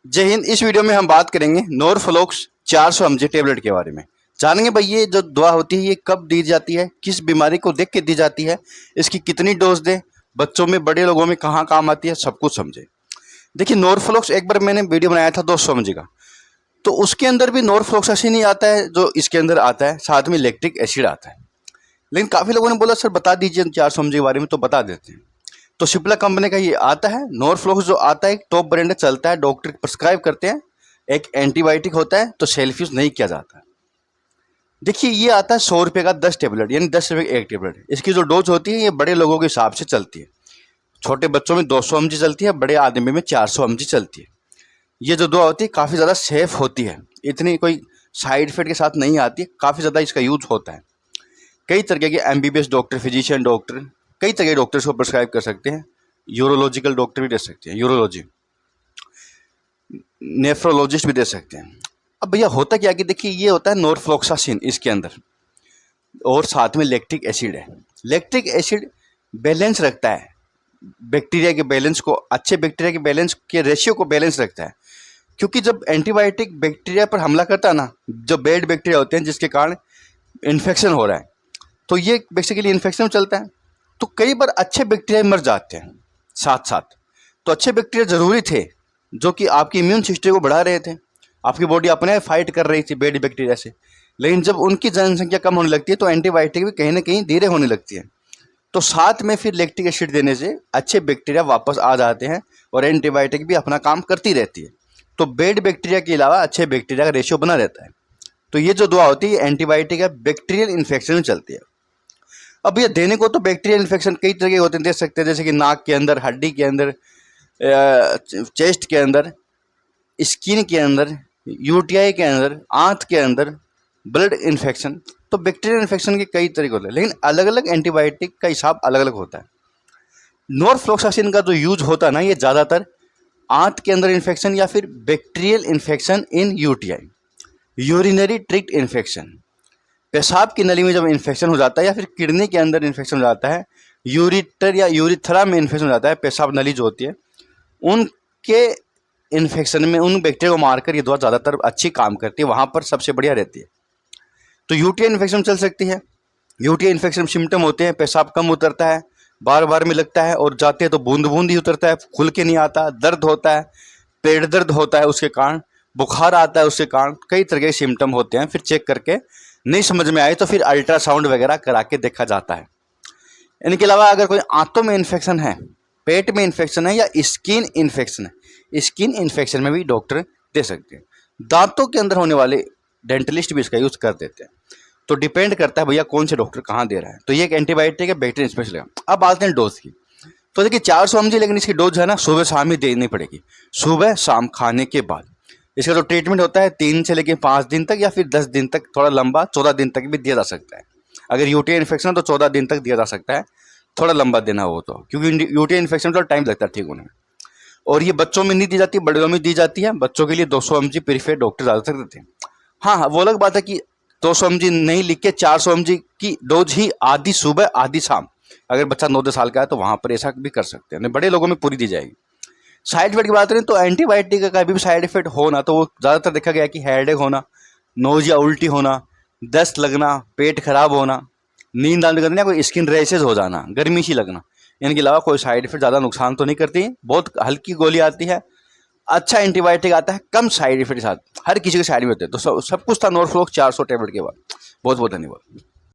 जय हिंद। इस वीडियो में हम बात करेंगे नॉरफ्लॉक्स 400 mg टेबलेट के बारे में। जानेंगे भाई ये जो दवा होती है ये कब दी जाती है, किस बीमारी को देख के दी जाती है, इसकी कितनी डोज दे, बच्चों में बड़े लोगों में कहाँ काम आती है, सब कुछ समझे। देखिए नॉरफ्लॉक्स एक बार मैंने वीडियो बनाया था 200 mg का, तो उसके अंदर भी नॉरफ्लॉक्सासिन ही आता है जो इसके अंदर आता है, साथ में लैक्टिक एसिड आता है। लेकिन काफ़ी लोगों ने बोला सर बता दीजिए 400 mg के बारे में, तो बता देते हैं। तो सिप्ला कंपनी का ये आता है नॉरफ्लॉक्स, जो आता है टॉप ब्रांड चलता है, डॉक्टर प्रिस्क्राइब करते हैं, एक एंटीबायोटिक होता है, तो सेल्फ यूज नहीं किया जाता। देखिए ये आता है 100 रुपये का 10 टेबलेट, यानी 10 रुपये की एक टेबलेट। इसकी जो डोज होती है ये बड़े लोगों के हिसाब से चलती है, छोटे बच्चों में 200 mg चलती है, बड़े आदमी में 400 mg चलती है। ये जो दवा होती है काफ़ी ज़्यादा सेफ होती है, इतनी कोई साइड इफेक्ट के साथ नहीं आती है, काफ़ी ज़्यादा इसका यूज होता है। कई तरह के MBBS डॉक्टर, फिजिशियन डॉक्टर, कई तरह के डॉक्टर्स को प्रिस्क्राइब कर सकते हैं। यूरोलॉजिकल डॉक्टर भी दे सकते हैं, यूरोलॉजी, नेफ्रोलॉजिस्ट भी दे सकते हैं। अब भैया होता क्या कि देखिए ये होता है नॉरफ्लॉक्सासिन इसके अंदर, और साथ में लैक्टिक एसिड है। लैक्टिक एसिड बैलेंस रखता है बैक्टीरिया के बैलेंस को, अच्छे बैक्टीरिया के बैलेंस के रेशियो को बैलेंस रखता है। क्योंकि जब एंटीबायोटिक बैक्टीरिया पर हमला करता है ना, जो बैड बैक्टीरिया होते हैं जिसके कारण इन्फेक्शन हो रहा है, तो ये बेसिकली इन्फेक्शन चलता है, तो कई बार अच्छे बैक्टीरिया मर जाते हैं साथ साथ। तो अच्छे बैक्टीरिया ज़रूरी थे जो कि आपकी इम्यून सिस्टम को बढ़ा रहे थे, आपकी बॉडी अपने फाइट कर रही थी बैड बैक्टीरिया से। लेकिन जब उनकी जनसंख्या कम होने लगती है तो एंटीबायोटिक भी कहीं ना कहीं धीरे होने लगती है, तो साथ में फिर लैक्टिक एसिड देने से अच्छे बैक्टीरिया वापस आ जाते हैं और एंटीबायोटिक भी अपना काम करती रहती है। तो बैड बैक्टीरिया के अलावा अच्छे बैक्टीरिया का रेशियो बना रहता है। तो ये जो दवा होती है एंटीबायोटिक है, बैक्टीरियल इन्फेक्शन में चलती है। अब ये देने को तो बैक्टीरियल इन्फेक्शन कई तरह के होते हैं, दे सकते हैं, जैसे कि नाक के अंदर, हड्डी के अंदर, चेस्ट के अंदर, स्किन के अंदर, यूटीआई के अंदर, आंत के अंदर, ब्लड इन्फेक्शन। तो बैक्टीरियल इन्फेक्शन के कई तरीके होते हैं, लेकिन अलग अलग एंटीबायोटिक का हिसाब अलग अलग होता है। नॉरफ्लॉक्सासिन का जो यूज होता है ना, ये ज़्यादातर आंत के अंदर इन्फेक्शन या फिर bacterial infection in UTI, urinary tract infection, पेशाब की नली में जब इन्फेक्शन हो जाता है, या फिर किडनी के अंदर इन्फेक्शन हो जाता है, यूरिटर या यूरिथ्रा में इन्फेक्शन हो जाता है, पेशाब नली जो होती है, उनके इन्फेक्शन में उन बैक्टीरिया को मारकर ये दवा ज़्यादातर अच्छी काम करती है, वहाँ पर सबसे बढ़िया रहती है। तो यूटीआई इन्फेक्शन चल सकती है। यूटीआई इन्फेक्शन सिम्टम होते हैं, पेशाब कम उतरता है, बार बार में लगता है, और जाते हैं तो बूंद बूंद ही उतरता है, खुल के नहीं आता, दर्द होता है, पेट दर्द होता है उसके कारण, बुखार आता है उसके कारण, कई तरह के सिम्टम होते हैं। फिर चेक करके नहीं समझ में आए तो फिर अल्ट्रासाउंड वगैरह करा के देखा जाता है। इनके अलावा अगर कोई आंतों में इन्फेक्शन है, पेट में इन्फेक्शन है, या स्किन इन्फेक्शन है, स्किन इन्फेक्शन में भी डॉक्टर दे सकते हैं। दांतों के अंदर होने वाले डेंटलिस्ट भी इसका यूज़ कर देते हैं। तो डिपेंड करता है भैया कौन से डॉक्टर कहाँ दे रहा है। तो ये एक एंटीबायोटिक है, बैक्टीरियल इन्फेक्शन का। अब आते हैं डोज की। तो देखिए 400 mg, लेकिन इसकी डोज है ना सुबह शाम ही देनी पड़ेगी, सुबह शाम खाने के बाद। इसका जो ट्रीटमेंट होता है 3 से लेकर 5 दिन तक, या फिर 10 दिन तक, थोड़ा लंबा 14 दिन तक भी दिया जा सकता है। अगर यूटीआई इन्फेक्शन है तो 14 दिन तक दिया जा सकता है, थोड़ा लंबा देना हो तो, क्योंकि यूटीआई इन्फेक्शन में थोड़ा टाइम लगता है ठीक होने में। और ये बच्चों में नहीं दी जाती, बड़ों में दी जाती है। बच्चों के लिए 200 mg प्रीफेयर डॉक्टर ज़्यादातर देते हैं। हाँ, वो अलग बात है कि 200 mg नहीं लिख के 400 mg की डोज ही आधी सुबह आधी शाम, अगर बच्चा 9-10 साल का है तो वहाँ पर ऐसा भी कर सकते हैं, नहीं बड़े लोगों में पूरी दी जाएगी। साइड इफेक्ट की बात करें तो एंटीबायोटिक का कभी भी साइड इफेक्ट हो ना, तो वो ज़्यादातर देखा गया कि हेडेक होना, नोज या उल्टी होना, दस्त लगना, पेट खराब होना, नींद आने लगना, कोई स्किन रैशेज हो जाना, गर्मी सी लगना, इनके अलावा कोई साइड इफेक्ट ज़्यादा नुकसान तो नहीं करती। बहुत हल्की गोली आती है, अच्छा एंटीबायोटिक आता है, कम साइड इफेक्ट के साथ, हर किसी के साइड में होते हैं। तो सब कुछ था नॉरफ्लॉक्स 400 टेबलेट के बाद। बहुत बहुत धन्यवाद।